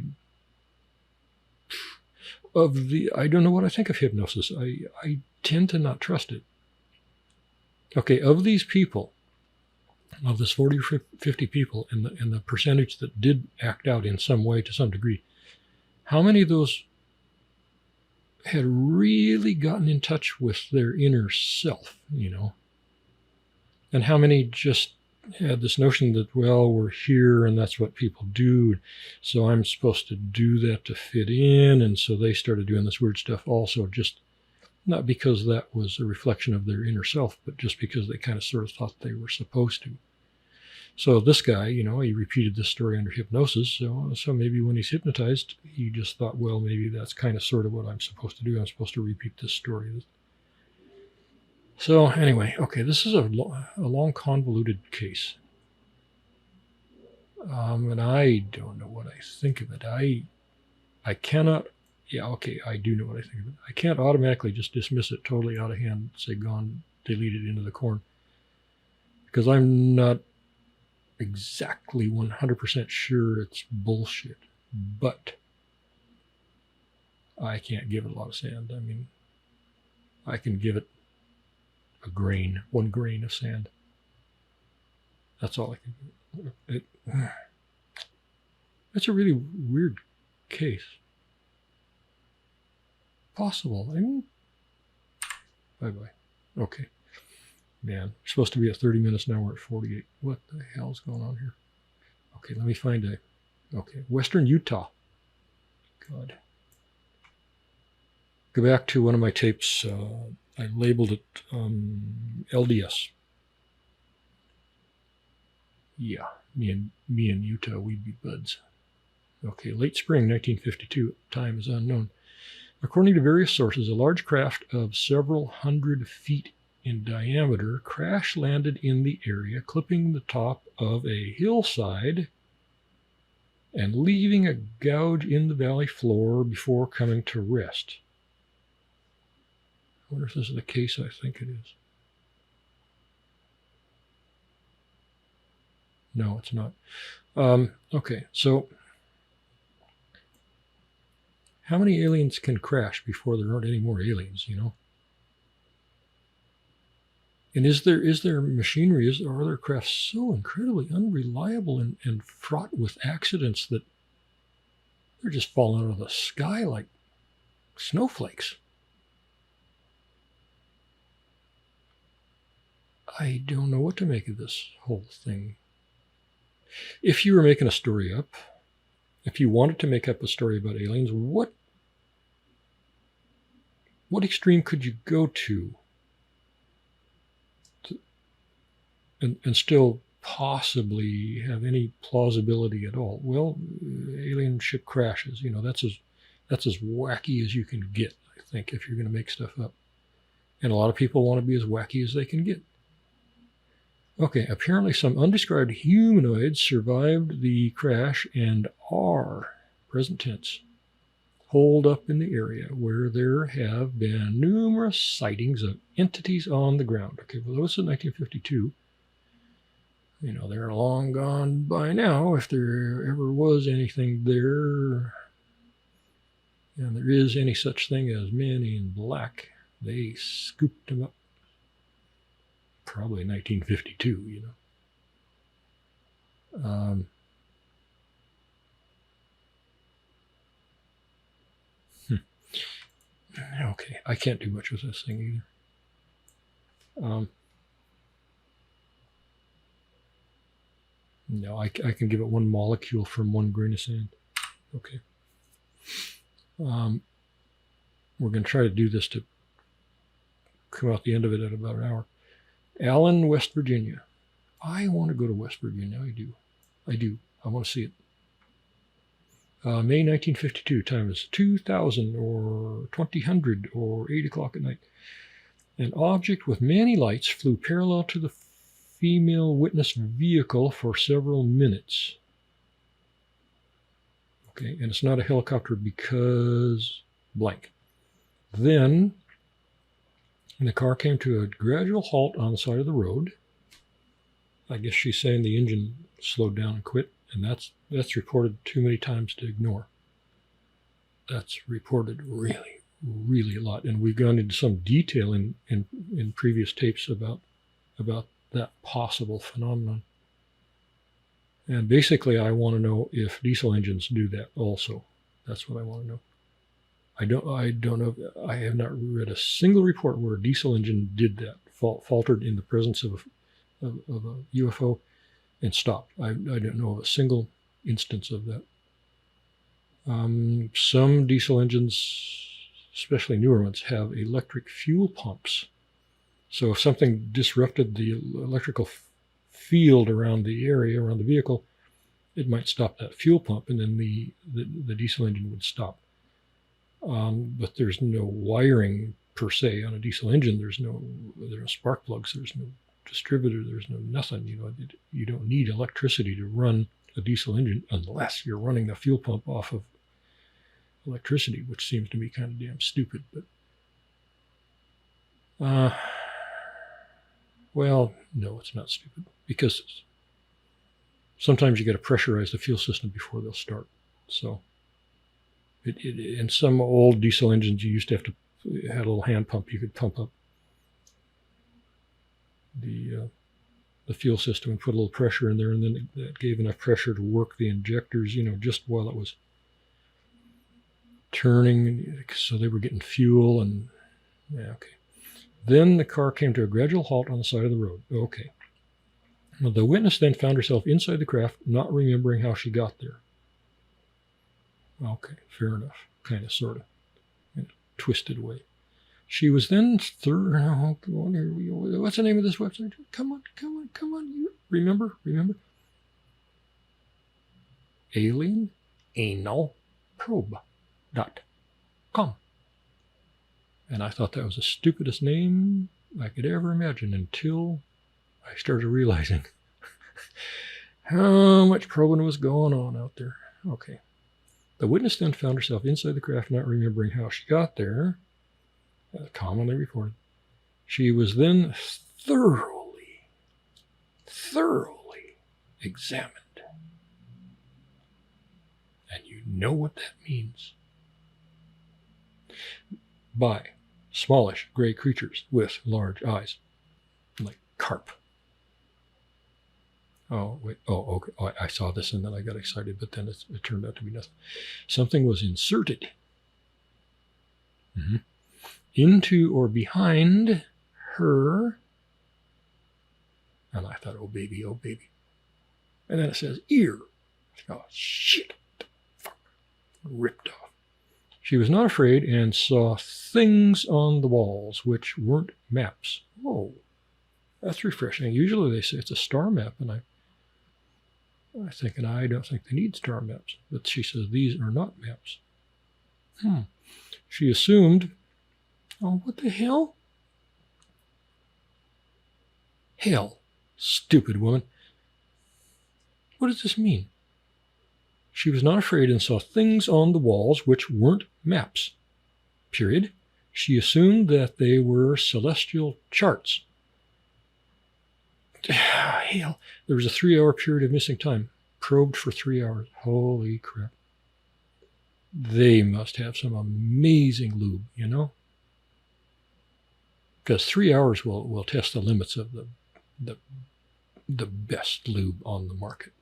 don't know what I think of hypnosis. I tend to not trust it. Okay, of these people, of this 40 or 50 people, and the percentage that did act out in some way to some degree, how many of those had really gotten in touch with their inner self, and how many just had this notion that, well, we're here and that's what people do, so I'm supposed to do that to fit in, and so they started doing this weird stuff also, just not because that was a reflection of their inner self, but just because they kind of sort of thought they were supposed to. So this guy, he repeated this story under hypnosis. So maybe when he's hypnotized, he just thought, well, maybe that's kind of sort of what I'm supposed to do. I'm supposed to repeat this story. So anyway, okay, this is a long, convoluted case. And I don't know what I think of it. I cannot, yeah, okay, I do know what I think of it. I can't automatically just dismiss it totally out of hand, say gone, deleted into the corn, because I'm not exactly 100% sure it's bullshit, but I can't give it a lot of sand. I mean, I can give it one grain of sand. That's all I can do. It's a really weird case. Possible. I mean, bye-bye. Okay. Man, we're supposed to be at 30 minutes now. We're at 48. What the hell's going on here? Okay, let me find Western Utah. God. Go back to one of my tapes. I labeled it LDS. Yeah, me and Utah, we'd be buds. Okay, late spring 1952. Time is unknown. According to various sources, a large craft of several hundred feet in diameter crash landed in the area, clipping the top of a hillside and leaving a gouge in the valley floor before coming to rest. I wonder if this is the case I think it is. No, it's not. Okay, so how many aliens can crash before there aren't any more aliens, And is there machinery, are there crafts so incredibly unreliable and fraught with accidents that they're just falling out of the sky like snowflakes? I don't know what to make of this whole thing. If you were making a story up, if you wanted to make up a story about aliens, what extreme could you go to and still possibly have any plausibility at all? Well, alien ship crashes, that's as wacky as you can get, I think, if you're going to make stuff up. And a lot of people want to be as wacky as they can get. Okay, apparently some undescribed humanoids survived the crash and are, present tense, holed up in the area where there have been numerous sightings of entities on the ground. Okay, well, that was in 1952. They're long gone by now, if there ever was anything there, and there is any such thing as men in black. They scooped them up. Probably 1952, Okay, I can't do much with this thing either. No, I can give it one molecule from one grain of sand. Okay. We're going to try to do this to come out the end of it at about an hour. Allen, West Virginia. I want to go to West Virginia. I do. I want to see it. May 1952. Time is 2000 or 2000 or 8 o'clock at night. An object with many lights flew parallel to the female witness vehicle for several minutes. Okay, and it's not a helicopter because blank. Then the car came to a gradual halt on the side of the road. I guess she's saying the engine slowed down and quit, and that's reported too many times to ignore. That's reported really, really a lot, and we've gone into some detail in previous tapes about that possible phenomenon. And basically, I want to know if diesel engines do that also. That's what I want to know. I don't know. I have not read a single report where a diesel engine did that, faltered in the presence of a UFO and stopped. I don't know of a single instance of that. Some diesel engines, especially newer ones, have electric fuel pumps. So if something disrupted the electrical field around the area, around the vehicle, it might stop that fuel pump, and then the diesel engine would stop. But there's no wiring per se on a diesel engine. There are no spark plugs. There's no distributor. There's no nothing. You don't need electricity to run a diesel engine unless you're running the fuel pump off of electricity, which seems to me kind of damn stupid. But well, no, it's not stupid, because sometimes you got to pressurize the fuel system before they'll start. So in some old diesel engines, you used to have to had a little hand pump. You could pump up the fuel system and put a little pressure in there, and then that gave enough pressure to work the injectors, just while it was turning, so they were getting fuel. And yeah, okay. Then the car came to a gradual halt on the side of the road. Okay. Well, the witness then found herself inside the craft, not remembering how she got there. Okay, fair enough. Kind of, sort of. In a twisted way. She was then what's the name of this website? Come on. You remember? AlienAnalProbe.com. And I thought that was the stupidest name I could ever imagine until I started realizing how much probing was going on out there. Okay. The witness then found herself inside the craft, not remembering how she got there, commonly reported. She was then thoroughly examined. And you know what that means. By smallish gray creatures with large eyes, like carp. Oh, wait. Oh, okay. Oh, I saw this and then I got excited, but then it turned out to be nothing. Something was inserted into or behind her. And I thought, oh, baby. And then it says ear. Oh, shit. Fuck. Ripped off. She was not afraid and saw things on the walls which weren't maps. Oh, that's refreshing. Usually they say it's a star map, and I think, I don't think they need star maps. But she says these are not maps. She assumed, oh, what the hell? Hell, stupid woman. What does this mean? She was not afraid and saw things on the walls which weren't maps. Period. She assumed that they were celestial charts. Hell, there was a 3-hour period of missing time. Probed for 3 hours. Holy crap. They must have some amazing lube, Because 3 hours will test the limits of the best lube on the market.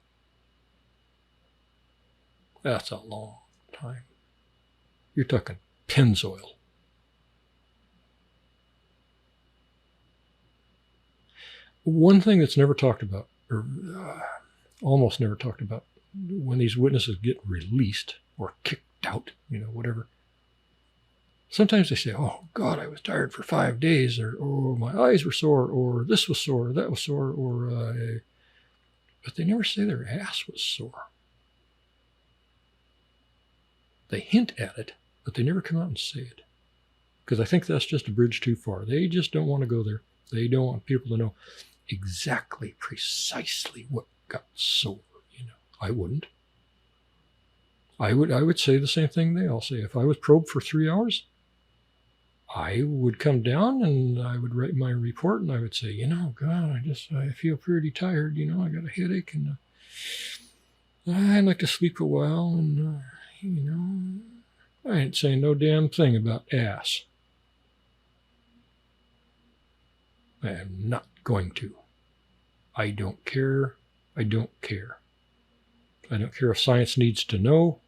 That's a long time. You're talking Pennzoil. One thing that's never talked about, or almost never talked about, when these witnesses get released or kicked out, whatever, Sometimes they say, oh, God, I was tired for 5 days, or oh, my eyes were sore, or this was sore, that was sore, but they never say their ass was sore. They hint at it, but they never come out and say it. Because I think that's just a bridge too far. They just don't want to go there. They don't want people to know exactly, precisely what got sore. I wouldn't. I would say the same thing they all say. If I was probed for 3 hours, I would come down and I would write my report and I would say, God, I feel pretty tired. I got a headache and I'd like to sleep a while. And, I ain't saying no damn thing about ass. I am not going to. I don't care. I don't care. I don't care if science needs to know.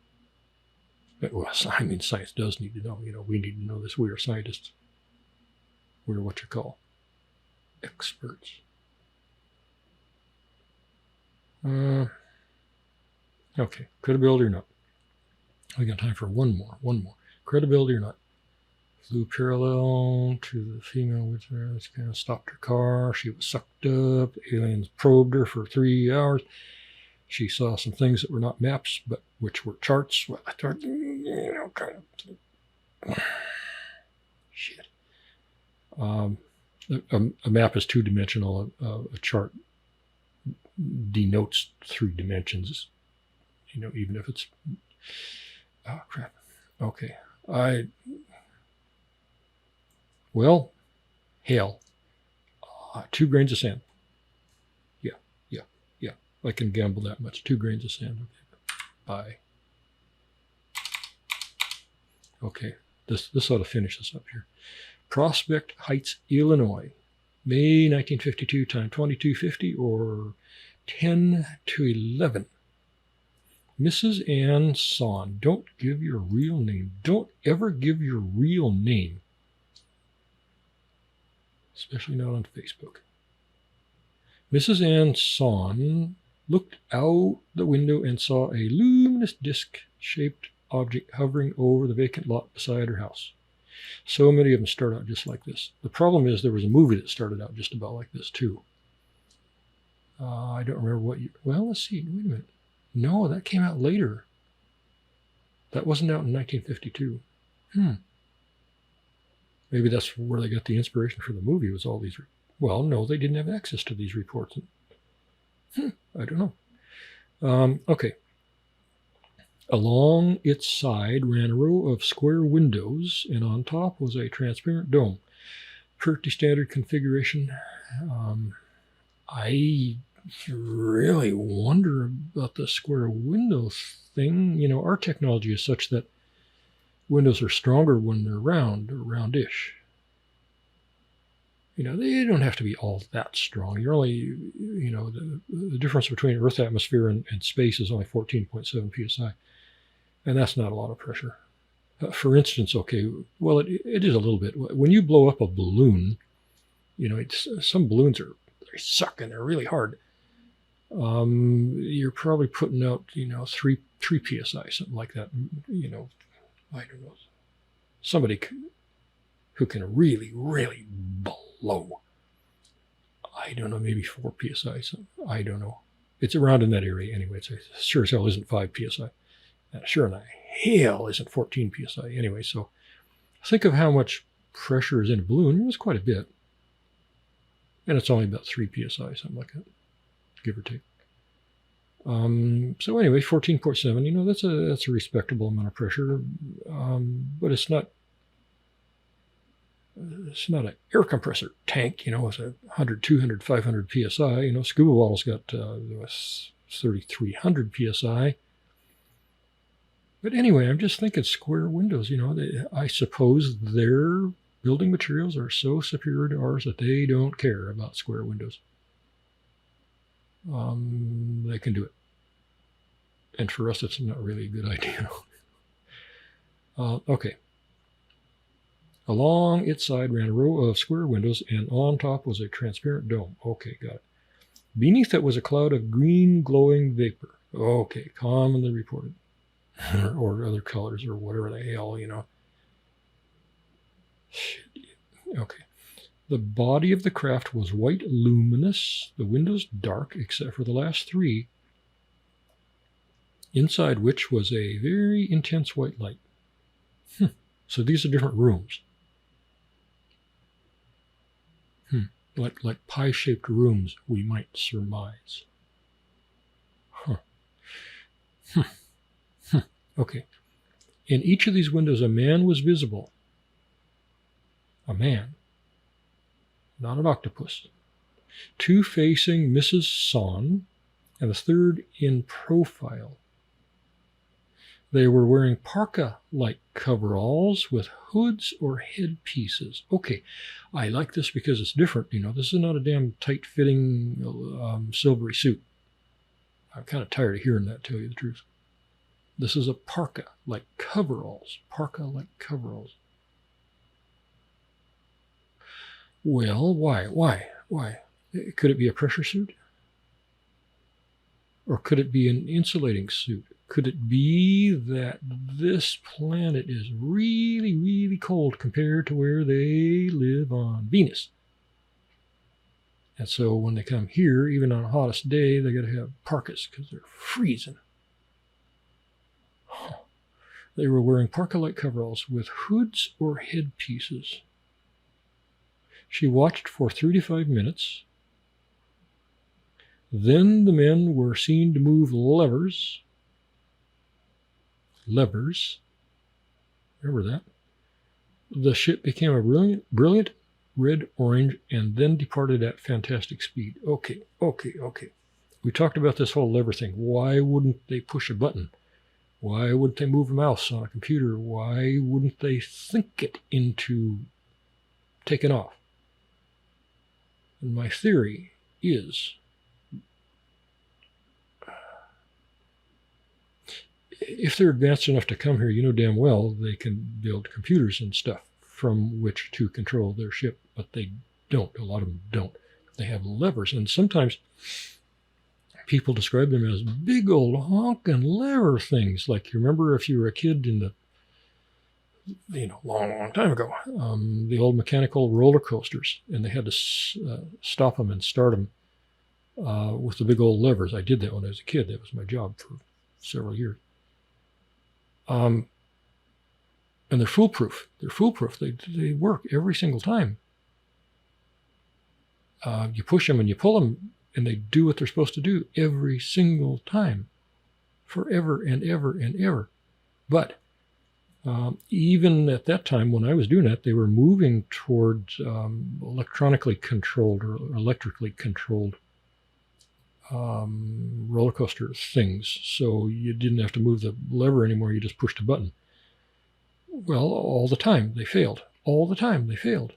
Well, I mean, science does need to know. We need to know this. We are scientists. We're what you call experts. Okay, credibility or not. We got time for one more. Credibility or not. Flew parallel to the female with her. It's kind of stopped her car. She was sucked up. Aliens probed her for 3 hours. She saw some things that were not maps, but which were charts. Well, I thought, kind of shit. A map is two-dimensional. A chart denotes 3 dimensions. Even if it's crap. Okay, well, hell, 2 grains of sand. Yeah. I can gamble that much. 2 grains of sand. Okay. Bye. Okay, this ought to finish this up here. Prospect Heights, Illinois, May 1952, time 22:50 or 10 to 11. Mrs. Ann Son. Don't give your real name. Don't ever give your real name. Especially not on Facebook. Mrs. Ann Son looked out the window and saw a luminous disc-shaped object hovering over the vacant lot beside her house. So many of them start out just like this. The problem is there was a movie that started out just about like this too. I don't remember what year. Well, let's see. Wait a minute. No, that came out later. That wasn't out in 1952. Maybe that's where they got the inspiration for the movie, was all these. Well, no, they didn't have access to these reports. I don't know. Okay. Along its side ran a row of square windows, and on top was a transparent dome. Pretty standard configuration. I really wonder about the square window thing. Our technology is such that windows are stronger when they're round or roundish. They don't have to be all that strong. You're only, the difference between Earth's atmosphere and space is only 14.7 psi. And that's not a lot of pressure. For instance, okay, well, it is a little bit. When you blow up a balloon, some balloons they suck and they're really hard. You're probably putting out, 3 psi, something like that. I don't know. Somebody who can really, really blow. I don't know, maybe 4 psi. I don't know. It's around in that area anyway. It sure as hell isn't 5 psi. Sure in the hell isn't 14 psi anyway. So think of how much pressure is in a balloon. It's quite a bit. And it's only about 3 psi, something like that, give or take. So anyway, 14.7, that's a respectable amount of pressure. But it's not an air compressor tank, with 100, 200, 500 psi. Scuba bottle's got 3,300 psi. But anyway, I'm just thinking square windows, I suppose their building materials are so superior to ours that they don't care about square windows. They can do it. And for us, it's not really a good idea. Okay. Along its side ran a row of square windows, and on top was a transparent dome. Okay, got it. Beneath it was a cloud of green glowing vapor. Okay, commonly reported. or other colors or whatever the hell, Okay. The body of the craft was white luminous, the windows dark except for the last three, inside which was a very intense white light. So these are different rooms. Like pie-shaped rooms, we might surmise. Okay. In each of these windows, a man was visible. A man, not an octopus. Two facing Mrs. Son, and the third in profile. They were wearing parka-like coveralls with hoods or headpieces. Okay, I like this because it's different. This is not a damn tight-fitting silvery suit. I'm kind of tired of hearing that, to tell you the truth. This is a parka-like coveralls. Parka-like coveralls. Well, why? Could it be a pressure suit? Or could it be an insulating suit? Could it be that this planet is really, really cold compared to where they live on Venus? And so when they come here, even on the hottest day, they got to have parkas because they're freezing. They were wearing parka-like coveralls with hoods or headpieces. She watched for 3 to 5 minutes. Then the men were seen to move levers. Levers. Remember that? The ship became a brilliant red, orange, and then departed at fantastic speed. Okay. We talked about this whole lever thing. Why wouldn't they push a button? Why wouldn't they move a mouse on a computer? Why wouldn't they think it into taking off? And my theory is if they're advanced enough to come here, you know damn well they can build computers and stuff from which to control their ship, but they don't. A lot of them don't. They have levers, and sometimes people describe them as big old honking lever things. Like, you remember if you were a kid in the long time ago, the old mechanical roller coasters, and they had to stop them and start them with the big old levers. I did that when I was a kid. That was my job for several years. And they're foolproof. They work every single time. You push them and you pull them, and they do what they're supposed to do every single time, forever and ever and ever. But even at that time, when I was doing that, they were moving towards electronically controlled or electrically controlled roller coaster things. So you didn't have to move the lever anymore. You just pushed a button. Well, all the time they failed. All the time they failed.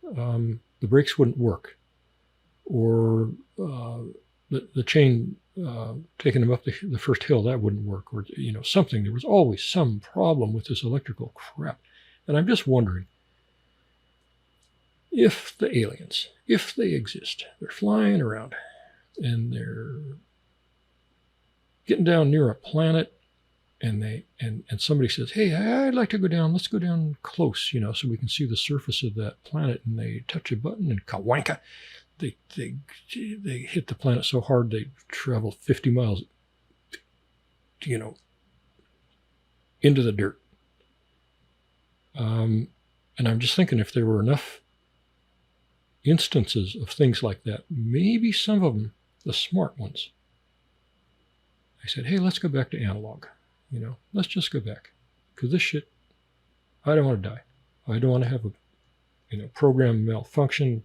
The brakes wouldn't work, or the chain taking them up the first hill, that wouldn't work, or something. There was always some problem with this electrical crap. And I'm just wondering if the aliens, if they exist, they're flying around and they're getting down near a planet, and somebody says, "Hey, I'd like to go down. Let's go down close, so we can see the surface of that planet." And they touch a button, and kawanka, they hit the planet so hard they travel 50 miles, into the dirt. And I'm just thinking, if there were enough instances of things like that, maybe some of them, the smart ones, I said, "Hey, let's go back to analog. Let's just go back, because this shit, I don't want to die. I don't want to have a program malfunction.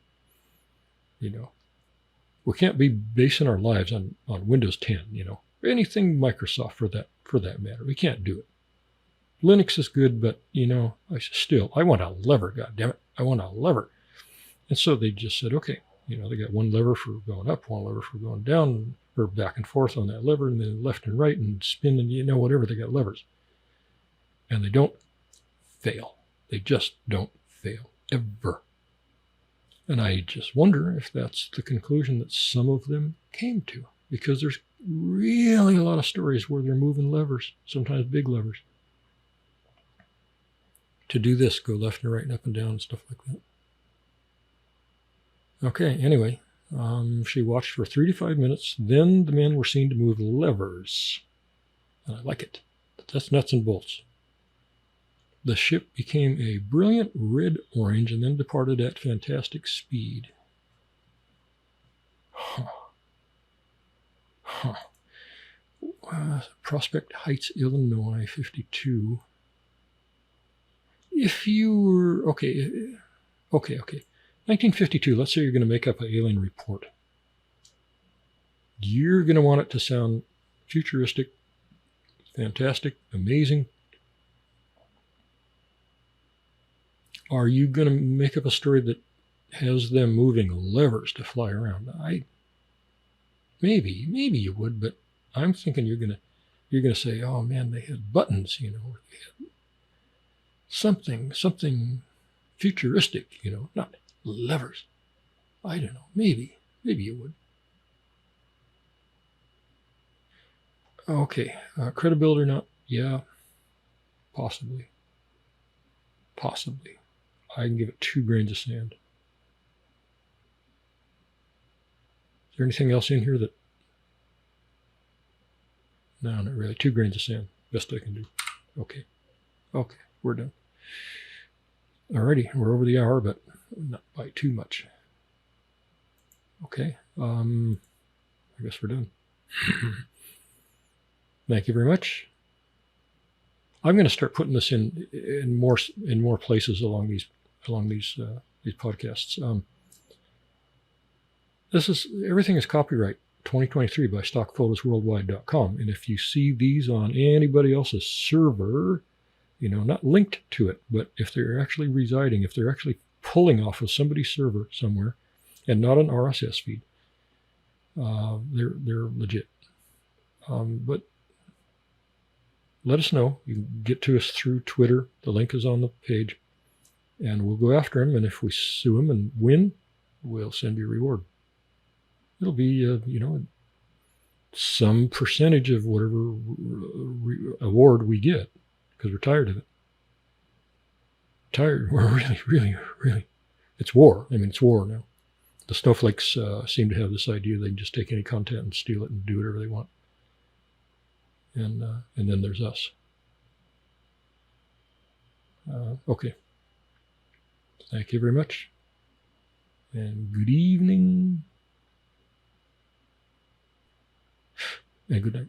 We can't be basing our lives on Windows 10, anything Microsoft for that matter. We can't do it. Linux is good, but I want a lever, goddammit. I want a lever." And so they just said, okay, they got one lever for going up, one lever for going down, or back and forth on that lever, and then left and right and spin, and whatever, they got levers. And they don't fail. They just don't fail, ever. And I just wonder if that's the conclusion that some of them came to, because there's really a lot of stories where they're moving levers, sometimes big levers. to do this, go left and right and up and down and stuff like that. Okay, anyway, she watched for 3 to 5 minutes. Then the men were seen to move levers. And I like it. That's nuts and bolts. The ship became a brilliant red-orange and then departed at fantastic speed. Prospect Heights, Illinois, 52. If you were, okay. 1952, let's say you're going to make up an alien report. You're going to want it to sound futuristic, fantastic, amazing. Are you going to make up a story that has them moving levers to fly around? Maybe you would, but I'm thinking you're gonna say, oh man, they had buttons, or they had something futuristic, not levers. I don't know. Maybe you would. Okay, credibility or not? Yeah, possibly. I can give it 2 grains of sand. Is there anything else in here that? No, not really. 2 grains of sand. Best I can do. Okay, we're done. Alrighty, we're over the hour, but not by too much. Okay, I guess we're done. Thank you very much. I'm going to start putting this in more places along these podcasts. Everything is copyright 2023 by stockphotosworldwide.com, and if you see these on anybody else's server, not linked to it, but if they're actually residing, if they're actually pulling off of somebody's server somewhere, and not an RSS feed, they're legit. But let us know. You can get to us through Twitter. The link is on the page, and we'll go after them. And if we sue them and win, we'll send you a reward. It'll be, some percentage of whatever award we get, because we're tired of it. We're really. It's war. It's war now. The snowflakes seem to have this idea they can just take any content and steal it and do whatever they want. And then there's us. Okay. Thank you very much. And good evening. And good night.